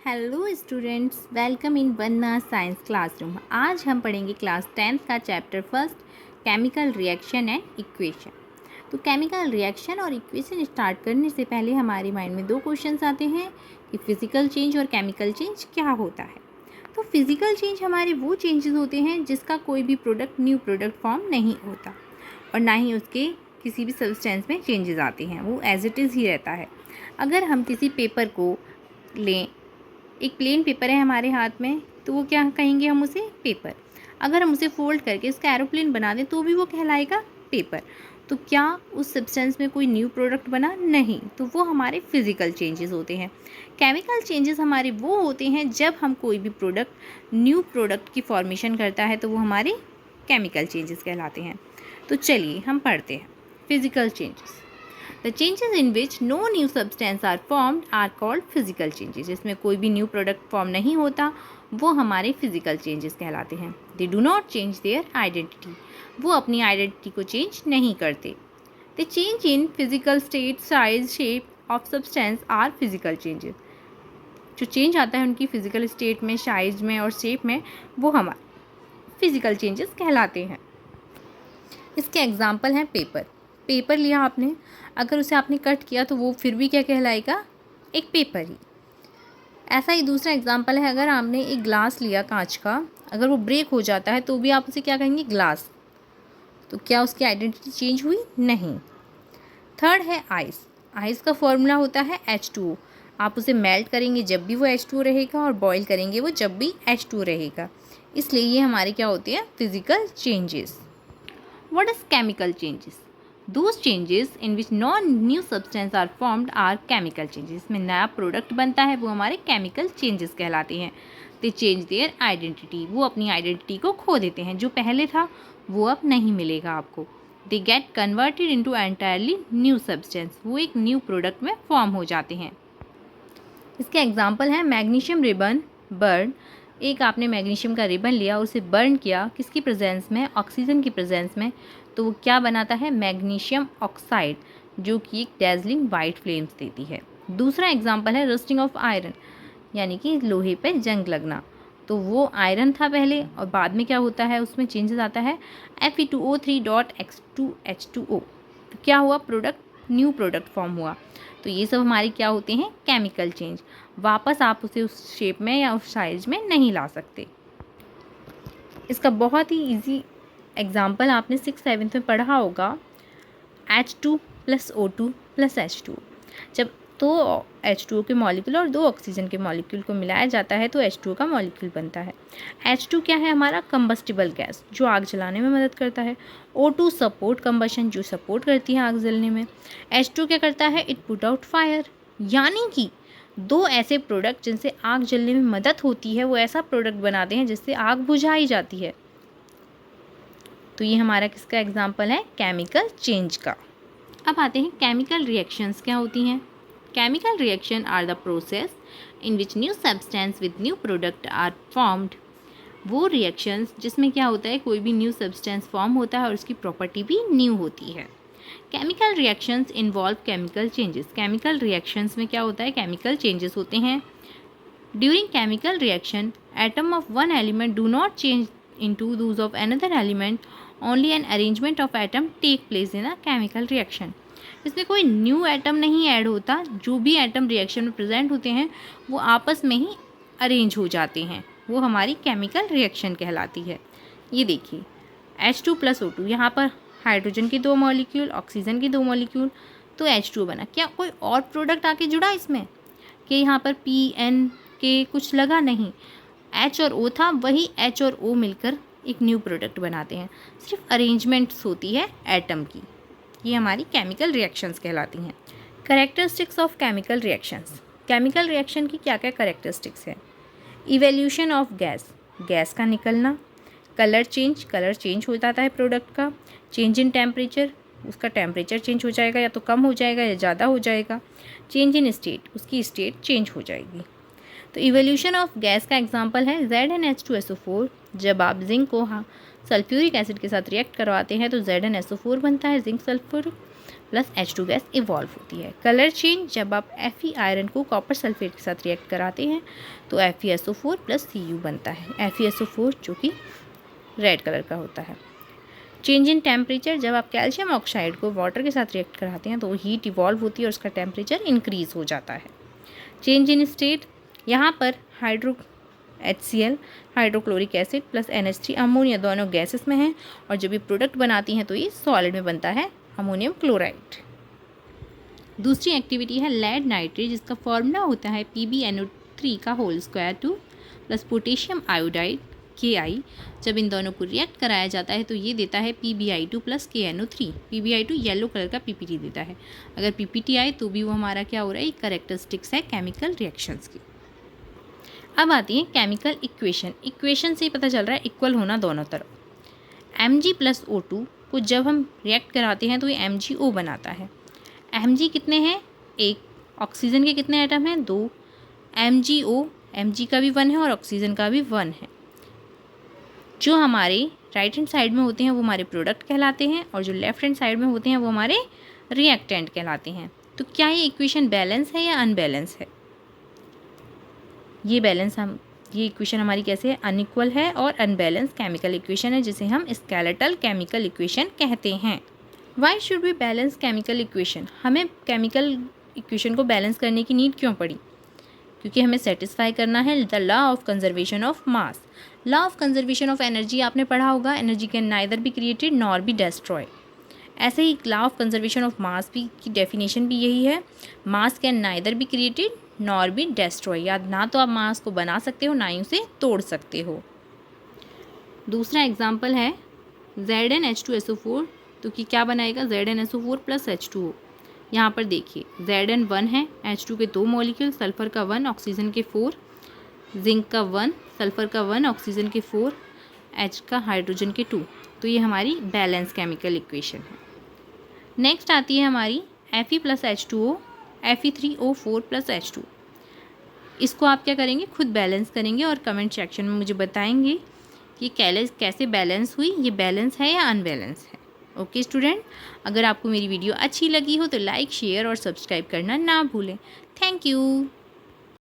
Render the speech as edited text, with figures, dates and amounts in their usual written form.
Hello students, welcome in वन्ना science classroom. आज हम पढ़ेंगे क्लास 10th का chapter first, chemical reaction and equation. तो केमिकल रिएक्शन और इक्वेशन स्टार्ट करने से पहले हमारे माइंड में दो क्वेश्चंस आते हैं कि फिजिकल चेंज और केमिकल चेंज क्या होता है। तो फिजिकल चेंज हमारे वो चेंजेस होते हैं जिसका कोई भी प्रोडक्ट न्यू प्रोडक्ट फॉर्म नहीं होता और ना ही उसके किसी भी सब्सटेंस में चेंजेस आते हैं, वो एज इट इज़ ही रहता है। अगर हम किसी पेपर को लें, एक प्लेन पेपर है हमारे हाथ में, तो वो क्या कहेंगे हम उसे? पेपर। अगर हम उसे फोल्ड करके उसका एरोप्लेन बना दें तो भी वो कहलाएगा पेपर। तो क्या उस सब्सटेंस में कोई न्यू प्रोडक्ट बना? नहीं। तो वो हमारे फिजिकल चेंजेस होते हैं। केमिकल चेंजेस हमारे वो होते हैं जब हम कोई भी प्रोडक्ट न्यू प्रोडक्ट की फॉर्मेशन करता है, तो वो हमारे केमिकल चेंजेस कहलाते हैं। तो चलिए हम पढ़ते हैं physical changes. The changes in which no new substance are formed are called physical changes. जिसमें कोई भी न्यू प्रोडक्ट फॉर्म नहीं होता, वो हमारे फिजिकल चेंजेस कहलाते हैं। They do not change their identity. वो अपनी आइडेंटिटी को चेंज नहीं करते। The change in physical state, size, shape of substance are physical changes. जो चेंज आता है उनकी फिजिकल स्टेट में, साइज में और शेप में, वो हमारे फिजिकल चेंजेस कहलाते हैं। इसके एग्जाम्पल हैं पेपर। पेपर लिया आपने, अगर उसे आपने कट किया तो वो फिर भी क्या कहलाएगा? एक पेपर ही। ऐसा ही दूसरा एग्जांपल है, अगर आपने एक ग्लास लिया कांच का, अगर वो ब्रेक हो जाता है तो भी आप उसे क्या कहेंगे? ग्लास। तो क्या उसकी आइडेंटिटी चेंज हुई? नहीं। थर्ड है आइस। आइस का फॉर्मूला होता है H2O। आप उसे मेल्ट करेंगे जब भी वो H2O रहेगा और बॉईल करेंगे वो जब भी H2O रहेगा। इसलिए ये हमारे क्या होते हैं? Physical changes. What is chemical changes? Those changes in which no new substance are formed are chemical changes. इसमें नया प्रोडक्ट बनता है, वो हमारे केमिकल चेंजेस कहलाते हैं। They change their identity. वो अपनी आइडेंटिटी को खो देते हैं। जो पहले था वो अब नहीं मिलेगा आपको। They get converted into entirely new substance. वो एक न्यू प्रोडक्ट में फॉर्म हो जाते हैं। इसके एग्जाम्पल हैं मैग्नीशियम रिबन बर्न। एक आपने मैग्नीशियम का रिबन लिया और उसे बर्न किया, किसकी प्रेजेंस में? ऑक्सीजन की प्रेजेंस में। तो वो क्या बनाता है? मैग्नीशियम ऑक्साइड, जो कि एक डेजलिंग वाइट फ्लेम्स देती है। दूसरा एग्जाम्पल है रस्टिंग ऑफ आयरन, यानी कि लोहे पे जंग लगना। तो वो आयरन था पहले और बाद में क्या होता है? उसमें चेंजेस आता है Fe2O3.X2H2O। तो क्या हुआ? प्रोडक्ट, न्यू प्रोडक्ट फॉर्म हुआ। तो ये सब हमारे क्या होते हैं? Chemical change. वापस आप उसे उस शेप में या उस साइज में नहीं ला सकते। इसका बहुत ही इजी एग्जाम्पल आपने 6th-7th में पढ़ा होगा, H2 + O2 + H2O। जब दो H2O के मॉलिक्यूल और दो ऑक्सीजन के मॉलिक्यूल को मिलाया जाता है तो H2O का मॉलिक्यूल बनता है। H2 क्या है? हमारा कंबस्टिबल गैस, जो आग जलाने में मदद करता है। O2 सपोर्ट कंबशन, जो सपोर्ट करती है आग जलने में। H2 क्या करता है? It put out fire. यानी कि दो ऐसे प्रोडक्ट जिनसे आग जलने में मदद होती है, वो ऐसा प्रोडक्ट बनाते हैं जिससे आग बुझाई जाती है। तो ये हमारा किसका एग्जाम्पल है? केमिकल चेंज का। अब आते हैं केमिकल रिएक्शंस क्या होती हैं। Chemical reaction are the process in which new substance with new product are formed. वो रिएक्शंस जिसमें क्या होता है? कोई भी न्यू सब्सटेंस फॉर्म होता है और उसकी प्रॉपर्टी भी न्यू होती है। Chemical reactions involve chemical changes. Chemical reactions में क्या होता है? केमिकल चेंजेस होते हैं। During chemical reaction, atom of one element do not change into those of another element, only an arrangement of atom take place in a chemical reaction. इसमें कोई new atom नहीं add होता, जो भी atom reaction में present होते हैं वो आपस में ही अरेंज हो जाते हैं, वो हमारी केमिकल रिएक्शन कहलाती है। ये देखिए H2 + O2, यहाँ पर हाइड्रोजन के दो मॉलिक्यूल, ऑक्सीजन के दो मॉलिक्यूल, तो H2 बना। क्या कोई और प्रोडक्ट आके जुड़ा इसमें कि यहाँ पर P, N के कुछ लगा? नहीं। H और O था, वही H और O मिलकर एक न्यू प्रोडक्ट बनाते हैं। सिर्फ अरेंजमेंट्स होती है एटम की। ये हमारी केमिकल रिएक्शंस कहलाती हैं। Characteristics of chemical reactions. Chemical reaction की क्या क्या कैरेक्टरिस्टिक्स है? इवोल्यूशन ऑफ गैस, गैस का निकलना। कलर चेंज हो जाता है प्रोडक्ट का। चेंज इन टेम्परेचर, उसका टेम्परेचर चेंज हो जाएगा, या तो कम हो जाएगा या ज़्यादा हो जाएगा। चेंज इन स्टेट, उसकी स्टेट चेंज हो जाएगी। तो इवोल्यूशन ऑफ गैस का एग्जांपल है ZnH2SO4। जब आप जिंक को सल्फ्यूरिक एसिड के साथ रिएक्ट करवाते हैं तो ZnSO4 बनता है, zinc sulphuric. Plus H2 gas evolve होती है। कलर चेंज, जब आप Fe आयरन को कॉपर सल्फेट के साथ रिएक्ट कराते हैं तो FeSO4 प्लस Cu बनता है। FeSO4 जो कि रेड कलर का होता है। चेंज इन टेम्परेचर, जब आप कैल्शियम ऑक्साइड को वाटर के साथ रिएक्ट कराते हैं तो हीट इवॉल्व होती है और उसका टेम्परेचर इंक्रीज़ हो जाता है। चेंज इन स्टेट, यहाँ पर HCl hydrochloric acid plus NH3 ammonia दोनों गैसेस में हैं और जब ये प्रोडक्ट बनाती हैं तो ये सॉलिड में बनता है अमोनियम क्लोराइड। दूसरी एक्टिविटी है लेड नाइट्रेट, जिसका फॉर्मूला होता है PbNO3 का whole square 2 plus potassium iodide Ki। जब इन दोनों को रिएक्ट कराया जाता है तो ये देता है PbI2 plus KNO3। PbI2 yellow colour का PPT देता है। अगर PPT आए तो भी वो हमारा क्या हो रहा है, कैरेक्टरिस्टिक्स है केमिकल रिएक्शंस की। अब आती है केमिकल इक्वेशन। इक्वेशन से ही पता चल रहा है इक्वल होना दोनों तरफ। Mg प्लस O2 को जब हम रिएक्ट कराते हैं तो ये MgO बनाता है। Mg कितने हैं, एक। ऑक्सीजन के कितने एटम हैं, 2। MgO, Mg का भी 1 है और ऑक्सीजन का भी 1 है। जो हमारे राइट हैंड साइड में होते हैं वो हमारे प्रोडक्ट कहलाते हैं और जो लेफ्ट हैंड साइड में होते हैं वो हमारे रिएक्टेंट कहलाते हैं। तो क्या ये इक्वेशन बैलेंस है या अनबैलेंस है? ये इक्वेशन हमारी कैसे है, अनइक्वल है और अनबैलेंस केमिकल इक्वेशन है, जिसे हम स्केलेटल केमिकल इक्वेशन कहते हैं। Why should be balance chemical equation? हमें केमिकल इक्वेशन को बैलेंस करने की नीड क्यों पड़ी? क्योंकि हमें सेटिस्फाई करना है the law of conservation of mass. Law of conservation of energy आपने पढ़ा होगा, energy can neither be created nor be destroy. ऐसे ही law of conservation of mass भी की डेफिनेशन भी यही है, mass can neither be created nor be destroy. या ना तो आप मास को बना सकते हो ना ही उसे तोड़ सकते हो। दूसरा एग्जाम्पल है ZnH2SO4, तो कि क्या बनाएगा, ZnSO4 प्लस H2O। यहाँ पर देखिए Zn 1 है, H2 के 2 मॉलिक्यूल, सल्फ़र का 1, ऑक्सीजन के 4, जिंक का 1, सल्फ़र का 1, ऑक्सीजन के 4, H का हाइड्रोजन के 2। तो ये हमारी बैलेंस केमिकल इक्वेशन है। नेक्स्ट आती है हमारी Fe plus H2O, Fe3O4 plus H2। इसको आप क्या करेंगे, खुद बैलेंस करेंगे और कमेंट सेक्शन में मुझे बताएंगे कि कैसे बैलेंस हुई, ये बैलेंस है या अनबैलेंस है। ओके स्टूडेंट, अगर आपको मेरी वीडियो अच्छी लगी हो तो लाइक, शेयर और सब्सक्राइब करना ना भूलें। Thank you.